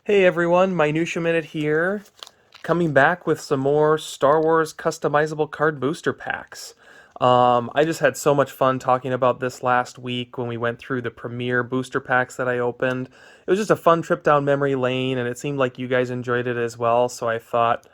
Hey everyone, Minutia Minute here, coming back with some more Star Wars customizable card booster packs. I just had so much fun talking about this last week when we went through the premiere booster packs that I opened. It was just a fun trip down memory lane, and it seemed like you guys enjoyed it as well, so I thought,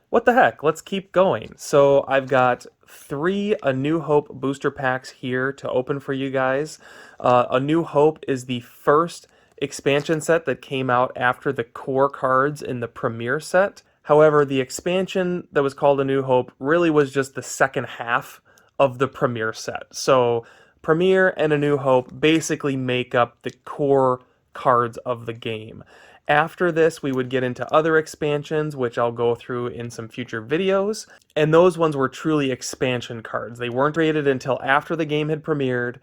what the heck, let's keep going. So I've got three A New Hope booster packs here to open for you guys. A New Hope is the first expansion set that came out after the core cards in the premiere set. However, the expansion that was called A New Hope really was just the second half of the premiere set. So Premiere and A New Hope basically make up the core cards of the game. After this, we would get into other expansions, which I'll go through in some future videos, and those ones were truly expansion cards. They weren't created until after the game had premiered.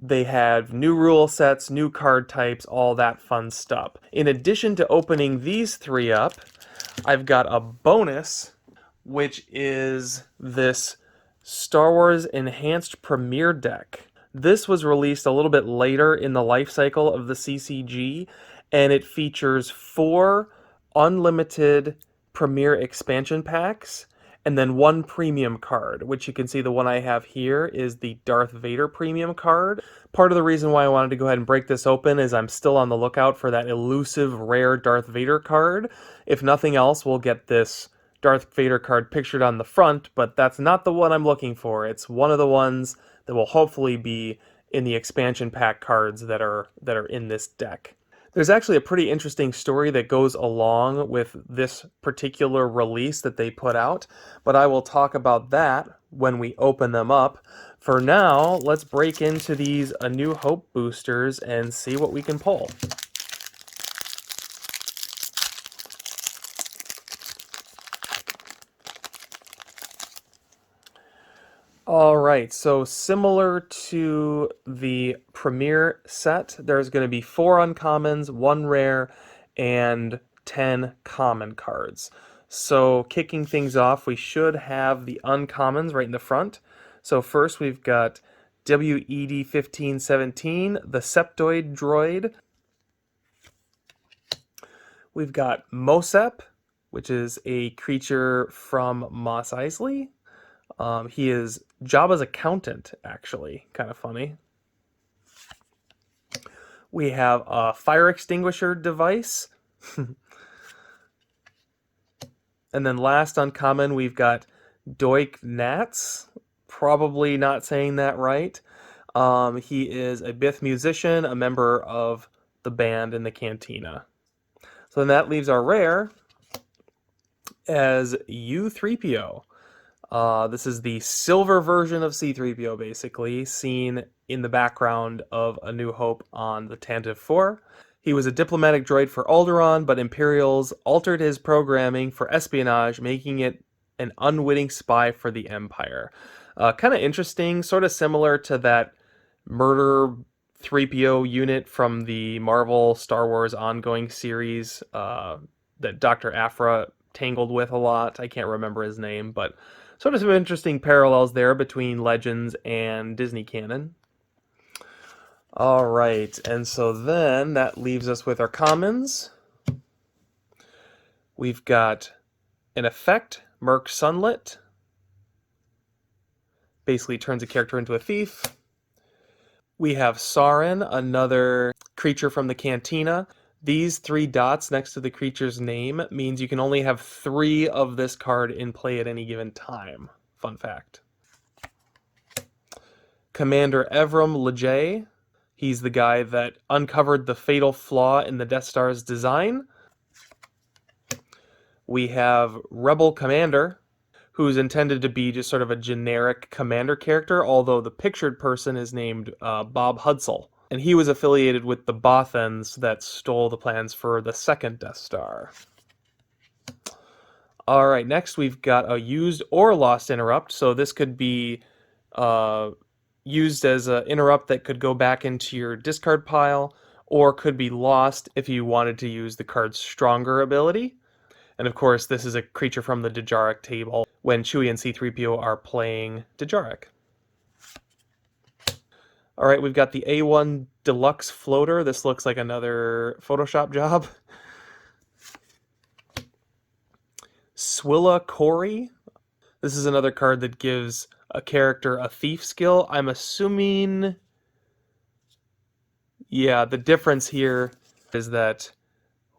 They had new rule sets, new card types, all that fun stuff. In addition to opening these three up, I've got a bonus, which is this Star Wars Enhanced Premiere deck. This was released a little bit later in the life cycle of the CCG, and it features 4 unlimited Premiere expansion packs, and then 1 premium card, which you can see the one I have here is the Darth Vader premium card. Part of the reason why I wanted to go ahead and break this open is I'm still on the lookout for that elusive rare Darth Vader card. If nothing else, we'll get this Darth Vader card pictured on the front, but that's not the one I'm looking for. It's one of the ones that will hopefully be in the expansion pack cards that are in this deck. There's actually a pretty interesting story that goes along with this particular release that they put out, but I will talk about that when we open them up. For now, let's break into these A New Hope boosters and see what we can pull. Alright, so similar to the Premiere set, there's going to be 4 uncommons, 1 rare, and 10 common cards. So kicking things off, we should have the uncommons right in the front. So first we've got WED-1517, the Septoid droid. We've got Mosep, which is a creature from Mos Eisley. He is Jabba's accountant, actually. Kind of funny. We have a fire extinguisher device. And then last uncommon, we've got Doik Nats. Probably not saying that right. He is a Bith musician, a member of the band in the Cantina. So then that leaves our rare as U-3PO. This is the silver version of C-3PO, basically, seen in the background of A New Hope on the Tantive 4. He was a diplomatic droid for Alderaan, but Imperials altered his programming for espionage, making it an unwitting spy for the Empire. Kind of interesting, sort of similar to that murder 3PO unit from the Marvel Star Wars ongoing series that Dr. Aphra tangled with a lot. I can't remember his name, but sort of some interesting parallels there between Legends and Disney canon. All right, and so then that leaves us with our commons. We've got an effect, Merc Sunlit. Basically turns a character into a thief. We have Sarin, another creature from the Cantina. These 3 dots next to the creature's name means you can only have 3 of this card in play at any given time. Fun fact. Commander Evram Lejay. He's the guy that uncovered the fatal flaw in the Death Star's design. We have Rebel Commander, who's intended to be just sort of a generic commander character, although the pictured person is named Bob Hudsell. And he was affiliated with the Bothans that stole the plans for the second Death Star. Alright, next we've got a used or lost interrupt. So this could be used as an interrupt that could go back into your discard pile, or could be lost if you wanted to use the card's stronger ability. And of course, this is a creature from the Dejarik table when Chewie and C-3PO are playing Dejarik. Alright, we've got the A1 Deluxe Floater. This looks like another Photoshop job. Swilla Corey. This is another card that gives a character a thief skill. I'm assuming... Yeah, the difference here is that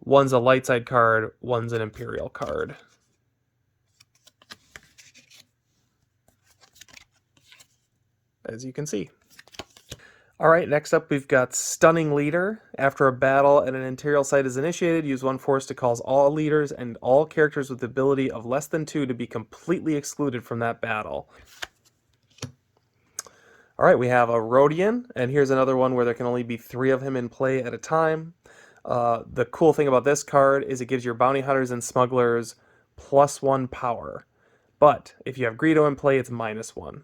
one's a light side card, one's an Imperial card. As you can see. Alright, next up we've got Stunning Leader. After a battle and an Imperial site is initiated, use 1 force to cause all leaders and all characters with the ability of less than 2 to be completely excluded from that battle. Alright, we have a Rodian, and here's another one where there can only be 3 of him in play at a time. The cool thing about this card is it gives your bounty hunters and smugglers +1 power. But if you have Greedo in play, it's -1.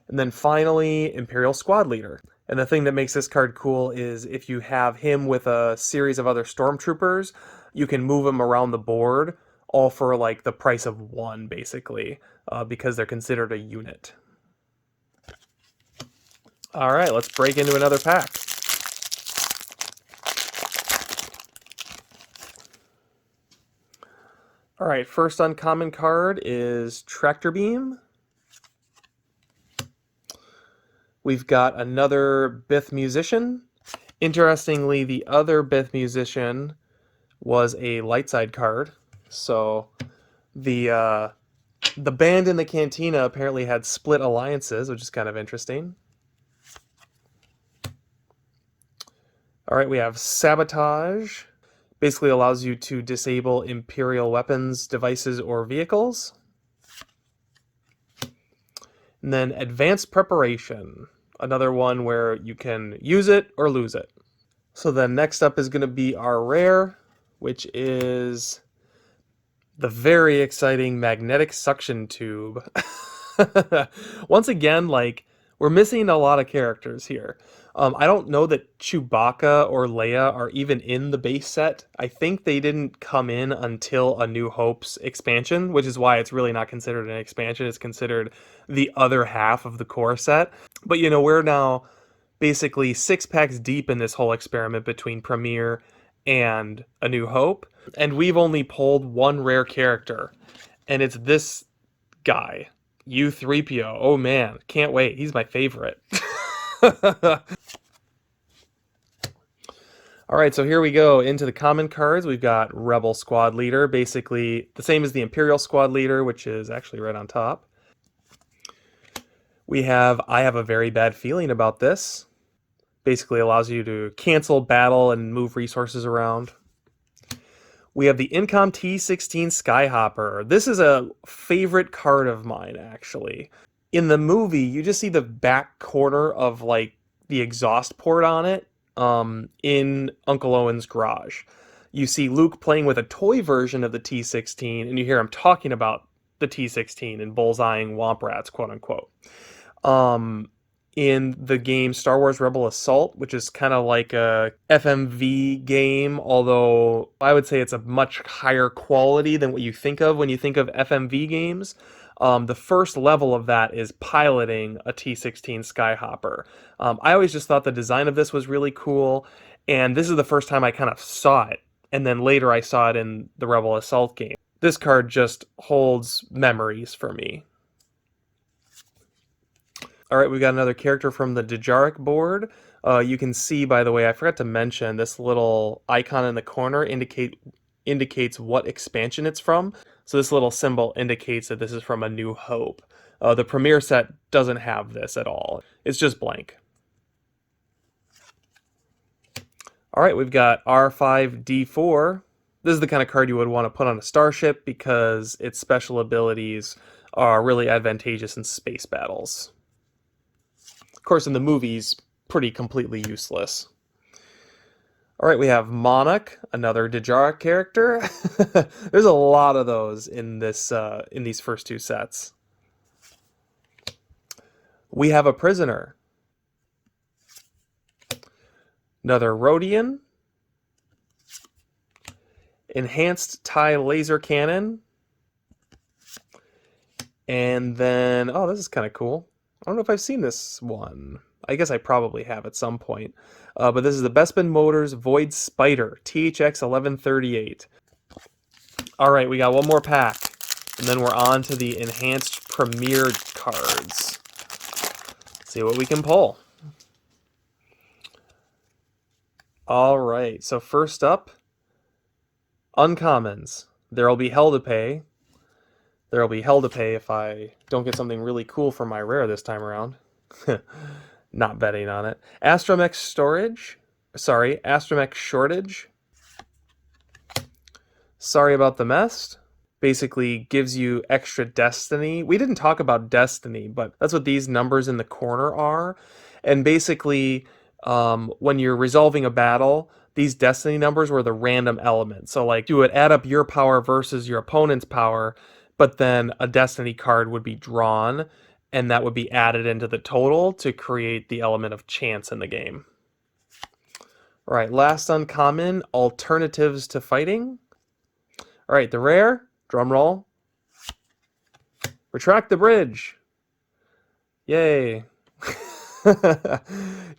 And then finally, Imperial Squad Leader. And the thing that makes this card cool is if you have him with a series of other stormtroopers, you can move them around the board, all for like the price of 1, basically, because they're considered a unit. Alright, let's break into another pack. Alright, first uncommon card is Tractor Beam. We've got another Bith Musician. Interestingly, the other Bith Musician was a light side card. So the band in the Cantina apparently had split alliances, which is kind of interesting. Alright, we have Sabotage. Basically allows you to disable Imperial weapons, devices, or vehicles. And then Advanced Preparation. Another one where you can use it or lose it. So then next up is going to be our rare, which is the very exciting Magnetic Suction Tube. Once again, like, we're missing a lot of characters here. I don't know that Chewbacca or Leia are even in the base set. I think they didn't come in until A New Hope's expansion, which is why it's really not considered an expansion. It's considered the other half of the core set. But, you know, we're now basically 6 packs deep in this whole experiment between Premiere and A New Hope. And we've only pulled 1 rare character. And it's this guy, U-3PO. Oh man, can't wait. He's my favorite. Alright, so here we go into the common cards. We've got Rebel Squad Leader, basically the same as the Imperial Squad Leader, which is actually right on top. We have I Have a Very Bad Feeling About This. Basically allows you to cancel battle and move resources around. We have the Incom T-16 Skyhopper. This is a favorite card of mine, actually. In the movie, you just see the back corner of, like, the exhaust port on it in Uncle Owen's garage. You see Luke playing with a toy version of the T-16, and you hear him talking about the T-16 and bullseyeing Womp Rats, quote-unquote. In the game Star Wars Rebel Assault, which is kind of like a FMV game, although I would say it's a much higher quality than what you think of when you think of FMV games. The first level of that is piloting a T-16 Skyhopper. I always just thought the design of this was really cool, and this is the first time I kind of saw it, and then later I saw it in the Rebel Assault game. This card just holds memories for me. Alright, we've got another character from the Dejarik board. You can see, by the way, I forgot to mention, this little icon in the corner indicates what expansion it's from. So this little symbol indicates that this is from A New Hope. The Premiere set doesn't have this at all. It's just blank. Alright, we've got R5D4. This is the kind of card you would want to put on a starship because its special abilities are really advantageous in space battles. Of course, in the movies, pretty completely useless. Alright, we have Monarch, another Dejarik character. There's a lot of those in these first 2 sets. We have a Prisoner. Another Rodian. Enhanced TIE Laser Cannon. And then, oh, this is kind of cool. I don't know if I've seen this one. I guess I probably have at some point. But this is the Bespin Motors Void Spider, THX 1138. All right, we got one more pack, and then we're on to the enhanced premier cards. Let's see what we can pull. All right, so first up, uncommons. There'll be hell to pay. There'll be hell to pay if I don't get something really cool for my rare this time around. Not betting on it. Astromech storage. Sorry, Astromech shortage. Sorry about the mess. Basically gives you extra destiny. We didn't talk about destiny, but that's what these numbers in the corner are. And basically, when you're resolving a battle, these destiny numbers were the random elements. So like you would add up your power versus your opponent's power, but then a destiny card would be drawn, and that would be added into the total to create the element of chance in the game. All right, last uncommon, alternatives to fighting. All right, the rare, drum roll. Retract the bridge. Yay.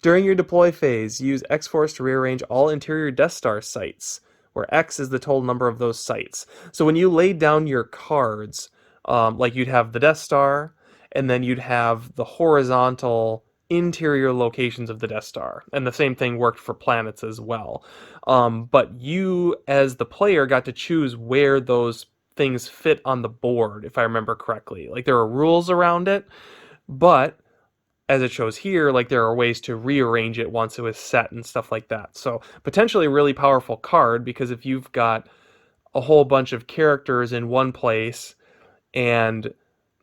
During your deploy phase, use X-Force to rearrange all interior Death Star sites, where X is the total number of those sites. So when you lay down your cards, like you'd have the Death Star, and then you'd have the horizontal interior locations of the Death Star. And the same thing worked for planets as well. But you, as the player, got to choose where those things fit on the board, if I remember correctly. Like there are rules around it, but as it shows here, like there are ways to rearrange it once it was set and stuff like that. So potentially a really powerful card, because if you've got a whole bunch of characters in one place and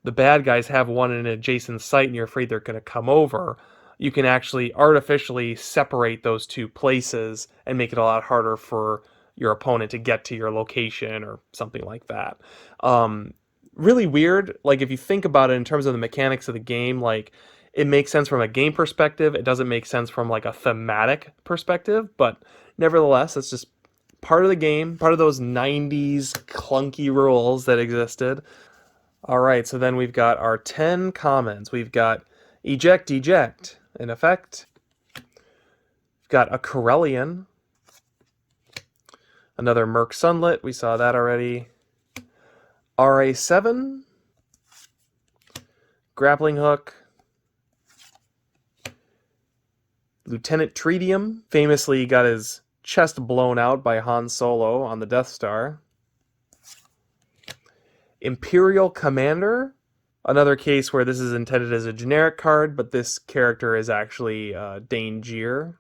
the bad guys have one in an adjacent site and you're afraid they're going to come over, you can actually artificially separate those two places and make it a lot harder for your opponent to get to your location or something like that. Really weird. Like if you think about it in terms of the mechanics of the game, like it makes sense from a game perspective. It doesn't make sense from like a thematic perspective, but nevertheless, it's just part of the game, part of those 90s clunky rules that existed. All right, so then we've got our 10 commons. We've got eject, eject, in effect. We've got a Corellian. Another Merc Sunlit, we saw that already. RA7. Grappling Hook. Lieutenant Tritium famously got his chest blown out by Han Solo on the Death Star. Imperial Commander, another case where this is intended as a generic card, but this character is actually Dane Jeer.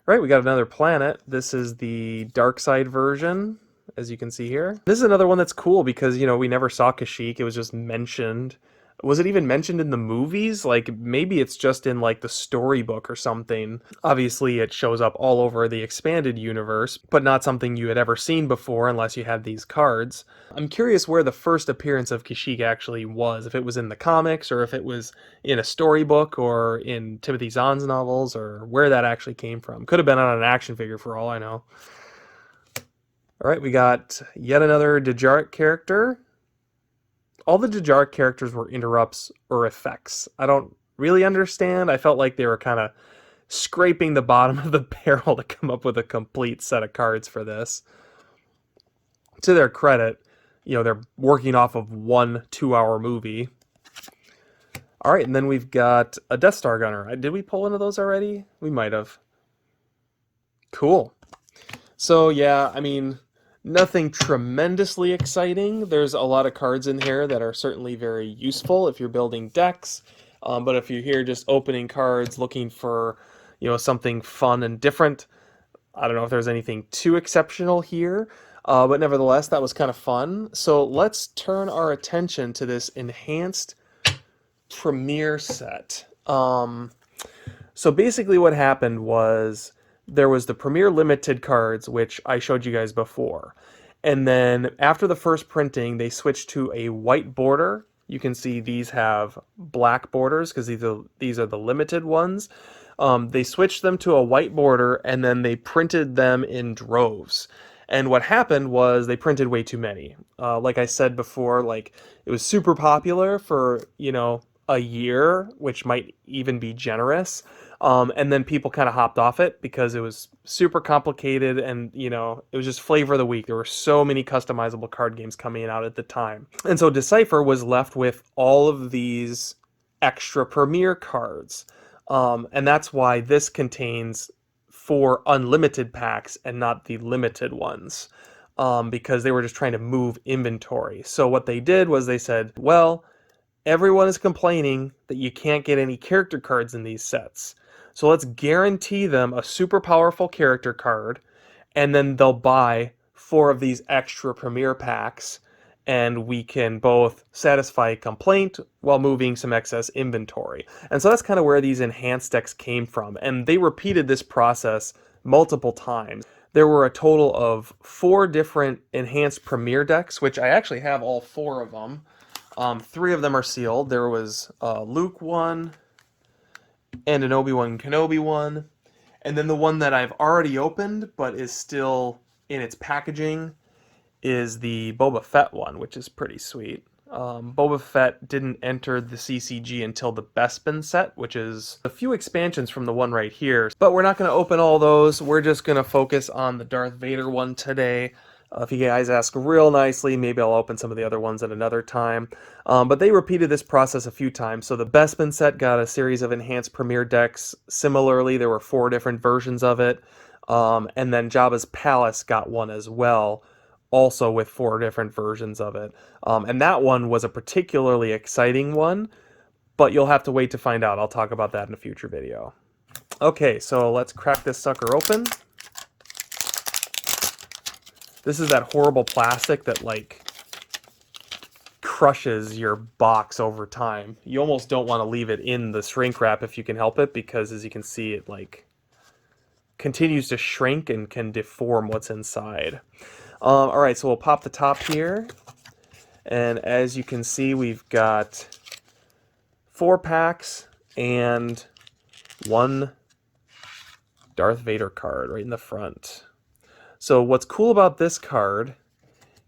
Right, we got another planet. This is the dark side version, as you can see here. This is another one that's cool because, you know, we never saw Kashyyyk. It was just mentioned. Was it even mentioned in the movies? Like, maybe it's just in, like, the storybook or something. Obviously, it shows up all over the expanded universe, but not something you had ever seen before unless you had these cards. I'm curious where the first appearance of Kashyyyk actually was, if it was in the comics, or if it was in a storybook, or in Timothy Zahn's novels, or where that actually came from. Could have been on an action figure for all I know. All right, we got yet another Dejarik character. All the Dejarik characters were interrupts or effects. I don't really understand. I felt like they were kind of scraping the bottom of the barrel to come up with a complete set of cards for this. To their credit, you know, they're working off of one 2-hour movie. All right, and then we've got a Death Star Gunner. Did we pull into those already? We might have. Cool. So, yeah, I mean, nothing tremendously exciting. There's a lot of cards in here that are certainly very useful if you're building decks. But if you're here just opening cards, looking for, you know, something fun and different, I don't know if there's anything too exceptional here. But nevertheless, that was kind of fun. So let's turn our attention to this enhanced premiere set. So basically what happened was there was the Premier Limited cards, which I showed you guys before. And then after the first printing, they switched to a white border. You can see these have black borders because these are the limited ones. They switched them to a white border, and then they printed them in droves. And what happened was they printed way too many. Like I said before, like it was super popular for, you know, a year, which might even be generous. And then people kind of hopped off it because it was super complicated and, you know, it was just flavor of the week. There were so many customizable card games coming out at the time. And so Decipher was left with all of these extra premier cards. And that's why this contains 4 unlimited packs and not the limited ones. Because they were just trying to move inventory. So what they did was they said, well, everyone is complaining that you can't get any character cards in these sets. So let's guarantee them a super powerful character card, and then they'll buy 4 of these extra premier packs, and we can both satisfy a complaint while moving some excess inventory. And so that's kind of where these enhanced decks came from, and they repeated this process multiple times. There were a total of 4 different enhanced premier decks, which I actually have all 4 of them. 3 of them are sealed. There was Luke one, and an Obi-Wan Kenobi one, and then the one that I've already opened but is still in its packaging is the Boba Fett one, which is pretty sweet. Boba Fett didn't enter the CCG until the Bespin set, which is a few expansions from the one right here. But we're not going to open all those. We're just going to focus on the Darth Vader one today. If you guys ask real nicely, maybe I'll open some of the other ones at another time. But they repeated this process a few times. So the Bespin set got a series of enhanced premier decks. Similarly, there were 4 different versions of it. And then Jabba's Palace got one as well, also with 4 different versions of it. And that one was a particularly exciting one, but you'll have to wait to find out. I'll talk about that in a future video. Okay, so let's crack this sucker open. This is that horrible plastic that, like, crushes your box over time. You almost don't want to leave it in the shrink wrap if you can help it, because as you can see, it, like, continues to shrink and can deform what's inside. Alright, so we'll pop the top here. And as you can see, we've got 4 packs and 1 Darth Vader card right in the front. So what's cool about this card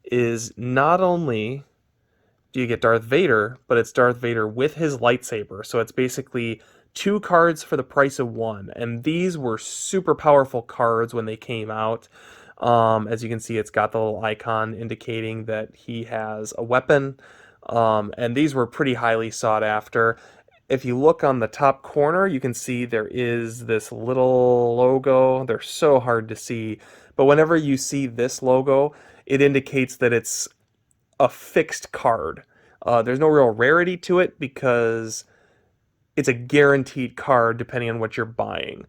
is not only do you get Darth Vader, but it's Darth Vader with his lightsaber. So it's basically 2 cards for the price of 1. And these were super powerful cards when they came out. As you can see, it's got the little icon indicating that he has a weapon. And these were pretty highly sought after. If you look on the top corner, you can see there is this little logo. They're so hard to see. But whenever you see this logo, it indicates that it's a fixed card. There's no real rarity to it because it's a guaranteed card depending on what you're buying.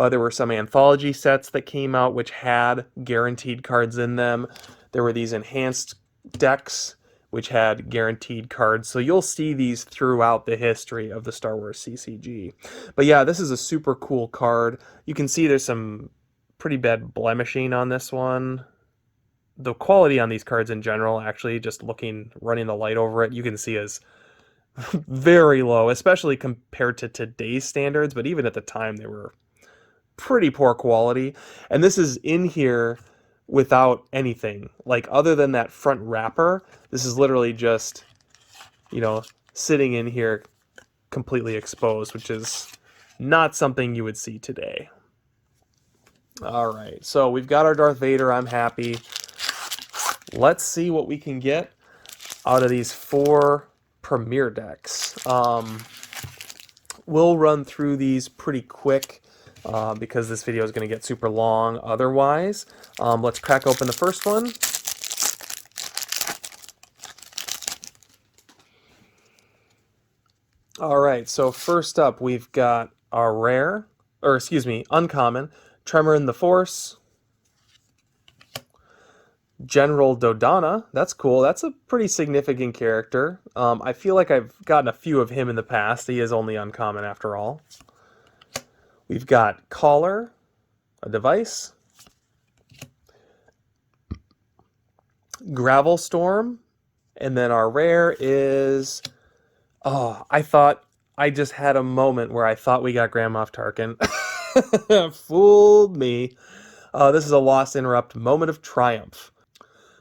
There were some anthology sets that came out which had guaranteed cards in them. There were these enhanced decks which had guaranteed cards. So you'll see these throughout the history of the Star Wars CCG. But yeah, this is a super cool card. You can see there's some pretty bad blemishing on this one. The quality on these cards in general, actually, just running the light over it, you can see is very low, especially compared to today's standards. But even at the time, they were pretty poor quality. And this is in here without anything. Like, other than that front wrapper, this is literally just, you know, sitting in here completely exposed, which is not something you would see today. Alright, so we've got our Darth Vader. I'm happy. Let's see what we can get out of these 4 premier decks. We'll run through these pretty quick because this video is going to get super long otherwise. Let's crack open the first one. Alright, so first up we've got our rare, or excuse me, uncommon, Tremor in the Force. General Dodonna, that's cool. That's a pretty significant character. I feel like I've gotten a few of him in the past. He is only uncommon after all. We've got Caller, a device. Gravel Storm. And then our rare is... Oh, I just had a moment where I thought we got Grand Moff Tarkin. Fooled me. This is a Lost Interrupt Moment of Triumph.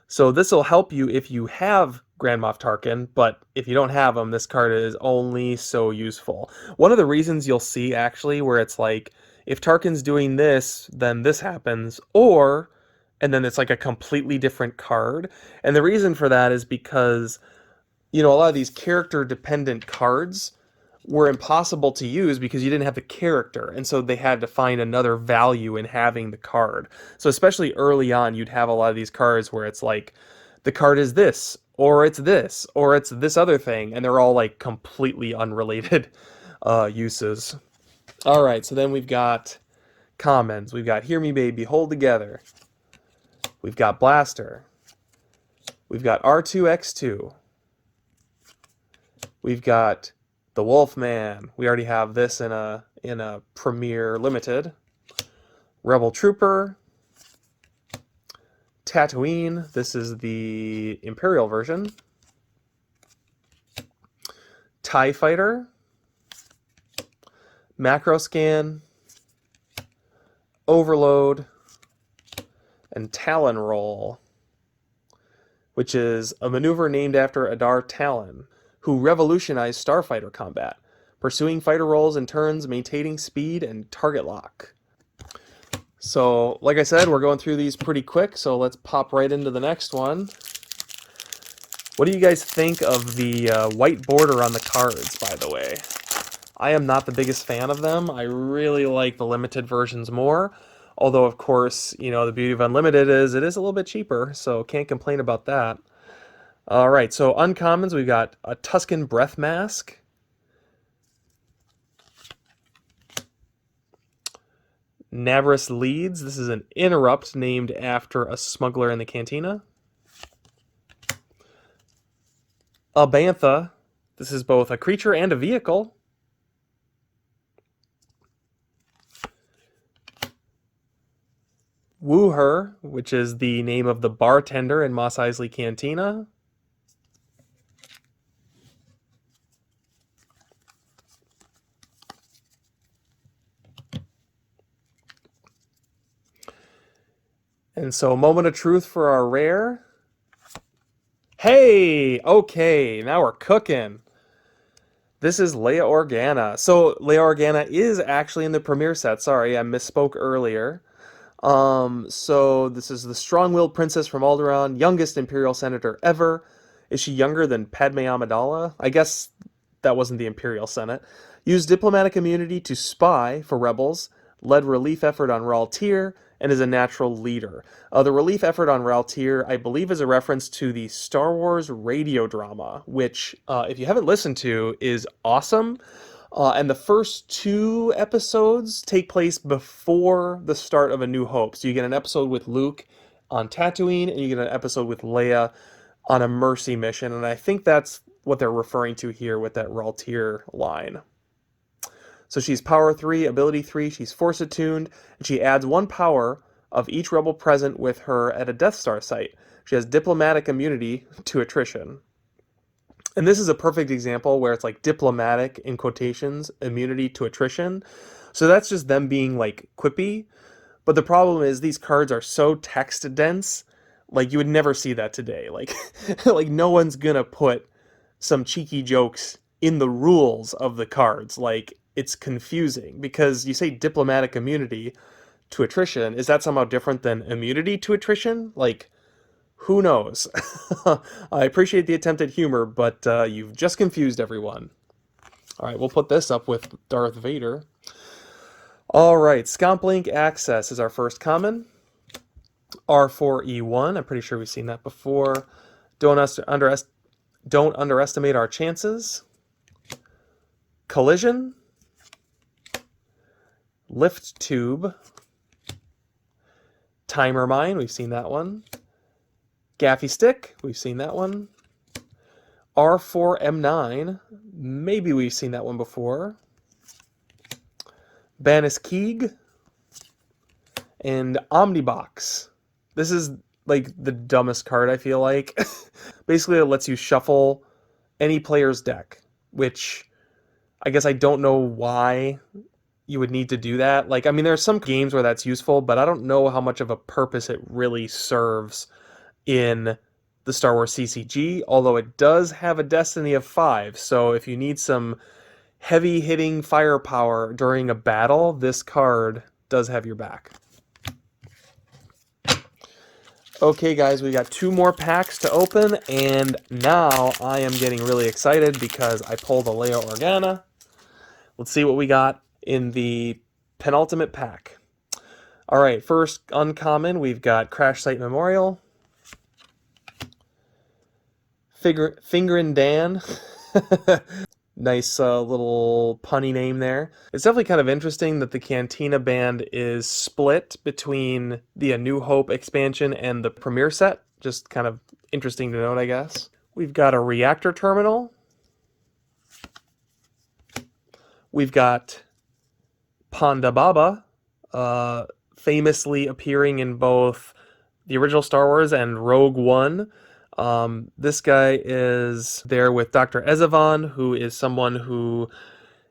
So this will help you if you have Grand Moff Tarkin, but if you don't have him, this card is only so useful. One of the reasons you'll see, actually, where it's like, if Tarkin's doing this, then this happens, or, and then it's like a completely different card. And the reason for that is because, a lot of these character-dependent cards were impossible to use because you didn't have the character, and so they had to find another value in having the card. So especially early on, you'd have a lot of these cards where it's like, the card is this, or it's this, or it's this other thing, and they're all like completely unrelated uses. All right, so then we've got commons. We've got Hear Me Baby, Hold Together. We've got Blaster. We've got R2X2. We've got the Wolfman. We already have this in a Premier Limited. Rebel Trooper. Tatooine. This is the Imperial version. TIE Fighter. Macro Scan. Overload. And Talon Roll, which is a maneuver named after Adar Talon, who revolutionized starfighter combat, pursuing fighter rolls and turns, maintaining speed and target lock. So, like I said, we're going through these pretty quick, so let's pop right into the next one. What do you guys think of the white border on the cards, by the way? I am not the biggest fan of them. I really like the limited versions more. Although, of course, the beauty of Unlimited is it is a little bit cheaper, so can't complain about that. All right, so uncommons, we've got a Tusken Breath Mask. Navarus Leads. This is an interrupt named after a smuggler in the cantina. A Bantha. This is both a creature and a vehicle. Woo Her, which is the name of the bartender in Mos Eisley Cantina. And so, moment of truth for our rare. Hey! Okay, now we're cooking. This is Leia Organa. So, Leia Organa is actually in the Premier set. Sorry, I misspoke earlier. So this is the strong-willed princess from Alderaan, youngest Imperial Senator ever. Is she younger than Padme Amidala? I guess that wasn't the Imperial Senate. Used diplomatic immunity to spy for rebels, led relief effort on Raal Tyr, and is a natural leader. The relief effort on Raal Tyr, I believe, is a reference to the Star Wars radio drama, which, if you haven't listened to, is awesome. And the first 2 episodes take place before the start of A New Hope. So you get an episode with Luke on Tatooine, and you get an episode with Leia on a Mercy mission. And I think that's what they're referring to here with that Raal Tyr line. So she's Power 3, Ability 3, she's Force Attuned, and she adds 1 power of each rebel present with her at a Death Star site. She has diplomatic immunity to attrition. And this is a perfect example where it's like diplomatic, in quotations, immunity to attrition. So that's just them being like quippy. But the problem is these cards are so text dense, like you would never see that today. Like, like no one's gonna put some cheeky jokes in the rules of the cards. Like, it's confusing because you say diplomatic immunity to attrition. Is that somehow different than immunity to attrition? Like, who knows? I appreciate the attempt at humor, but you've just confused everyone. All right, we'll put this up with Darth Vader. All right, Scomp-Link Access is our first common. R4E1, I'm pretty sure we've seen that before. Don't underestimate our chances. Collision. Lift Tube. Timer Mine, we've seen that one. Gaffy Stick, we've seen that one. R4M9, maybe we've seen that one before. Banis Keeg. And Omnibox. This is like the dumbest card, I feel like. Basically, it lets you shuffle any player's deck, which I guess I don't know why you would need to do that. Like, I mean, there are some games where that's useful, but I don't know how much of a purpose it really serves in the Star Wars CCG, although it does have a Destiny of 5, so if you need some heavy-hitting firepower during a battle, this card does have your back. Okay guys, we got 2 more packs to open, and now I am getting really excited because I pulled a Leia Organa. Let's see what we got in the penultimate pack. Alright, first uncommon, we've got Crash Site Memorial, Fingerin' Dan. Nice little punny name there. It's definitely kind of interesting that the Cantina band is split between the A New Hope expansion and the Premiere set. Just kind of interesting to note, I guess. We've got a Reactor Terminal. We've got Ponda Baba, famously appearing in both the original Star Wars and Rogue One. This guy is there with Dr. Ezevan, who is someone who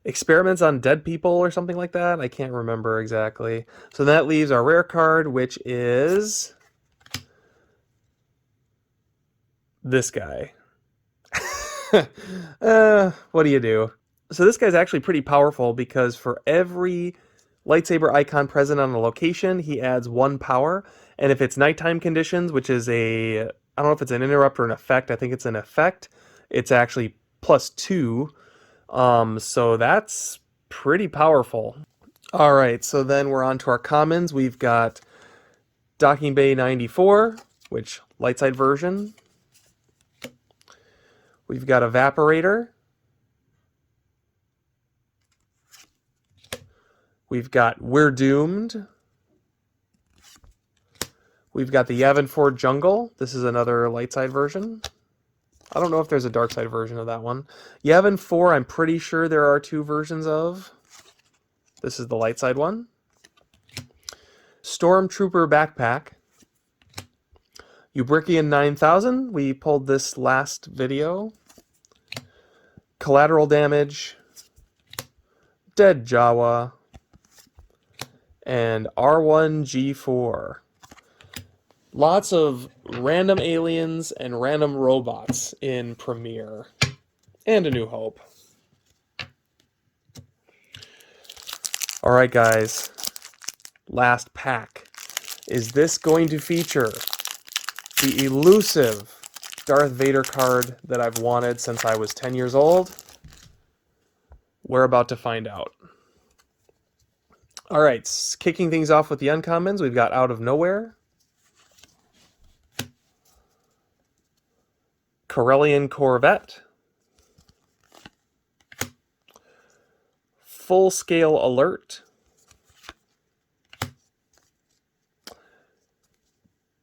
experiments on dead people or something like that. I can't remember exactly. So that leaves our rare card, which is this guy. What do you do? So this guy's actually pretty powerful because for every lightsaber icon present on a location, he adds 1 power. And if it's nighttime conditions, which is I don't know if it's an interrupt or an effect. I think it's an effect. It's actually +2. So that's pretty powerful. All right, so then we're on to our commons. We've got Docking Bay 94, which light side version. We've got Evaporator. We've got We're Doomed. We've got the Yavin 4 Jungle. This is another light side version. I don't know if there's a dark side version of that one. Yavin 4, I'm pretty sure there are 2 versions of. This is the light side one. Stormtrooper Backpack. Ubrikian 9000. We pulled this last video. Collateral Damage. Dead Jawa. And R1G4. Lots of random aliens and random robots in Premiere and A New Hope. Alright guys, last pack. Is this going to feature the elusive Darth Vader card that I've wanted since I was 10 years old? We're about to find out. Alright, kicking things off with the uncommons, we've got Out of Nowhere, Corellian Corvette, Full Scale Alert,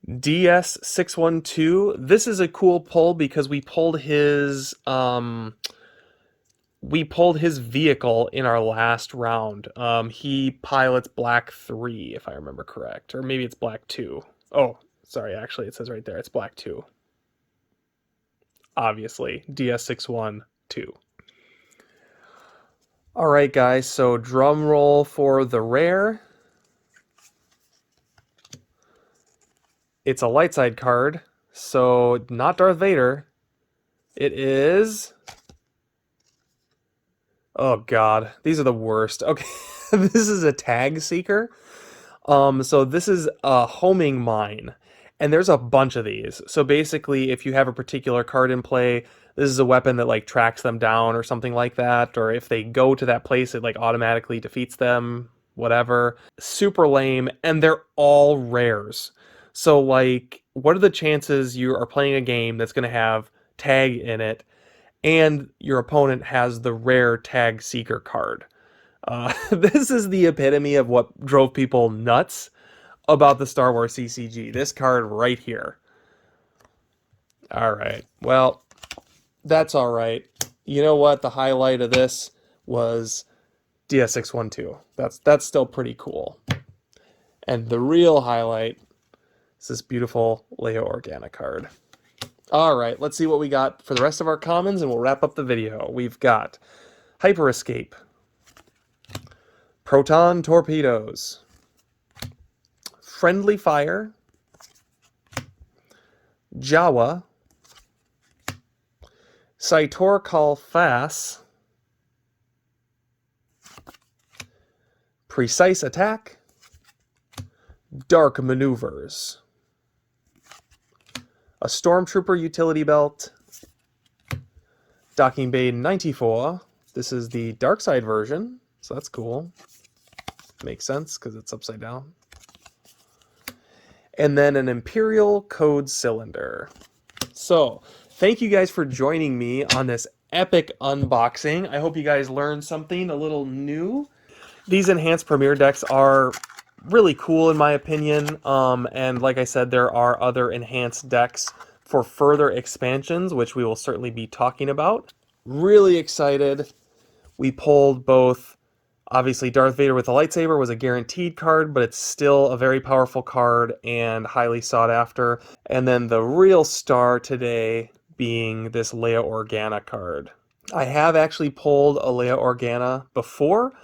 DS612. This is a cool pull because we pulled his vehicle in our last round. He pilots Black 3, if I remember correct, or maybe it's Black 2. Oh, sorry, actually it says right there it's Black 2. Obviously, DS612. Alright guys, so drum roll for the rare. It's a light side card, so not Darth Vader. It is... Oh god, these are the worst. Okay, this is a Tag Seeker. So this is a homing mine. And there's a bunch of these. So basically, if you have a particular card in play, this is a weapon that like tracks them down or something like that. Or if they go to that place, it like automatically defeats them, whatever. Super lame, and they're all rares. So like, what are the chances you are playing a game that's going to have tag in it, and your opponent has the rare Tag Seeker card? This is the epitome of what drove people nuts about the Star Wars CCG. This card right here. Alright, well, that's alright. You know what? The highlight of this was DS612. That's still pretty cool. And the real highlight is this beautiful Leia Organa card. Alright, let's see what we got for the rest of our commons, and we'll wrap up the video. We've got Hyper Escape, Proton Torpedoes, Friendly Fire, Jawa, Saitor Kalfas, Precise Attack, Dark Maneuvers, a Stormtrooper Utility Belt, Docking Bay 94. This is the dark side version, so that's cool. Makes sense because it's upside down. And then an Imperial Code Cylinder. So, thank you guys for joining me on this epic unboxing. I hope you guys learned something a little new. These enhanced Premier decks are really cool in my opinion, and like I said, there are other enhanced decks for further expansions, which we will certainly be talking about. Really excited. We pulled both, obviously Darth Vader with a lightsaber was a guaranteed card, but it's still a very powerful card and highly sought after. And then the real star today being this Leia Organa card. I have actually pulled a Leia Organa before.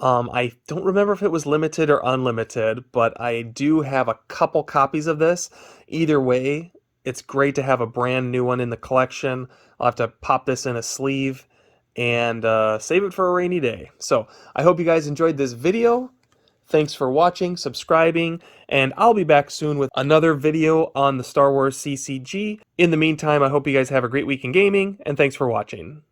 I don't remember if it was limited or unlimited, but I do have a couple copies of this. Either way, it's great to have a brand new one in the collection. I'll have to pop this in a sleeve and save it for a rainy day. So I hope you guys enjoyed this video. Thanks for watching, subscribing, and I'll be back soon with another video on the Star Wars CCG. In the meantime, I hope you guys have a great week in gaming, and thanks for watching.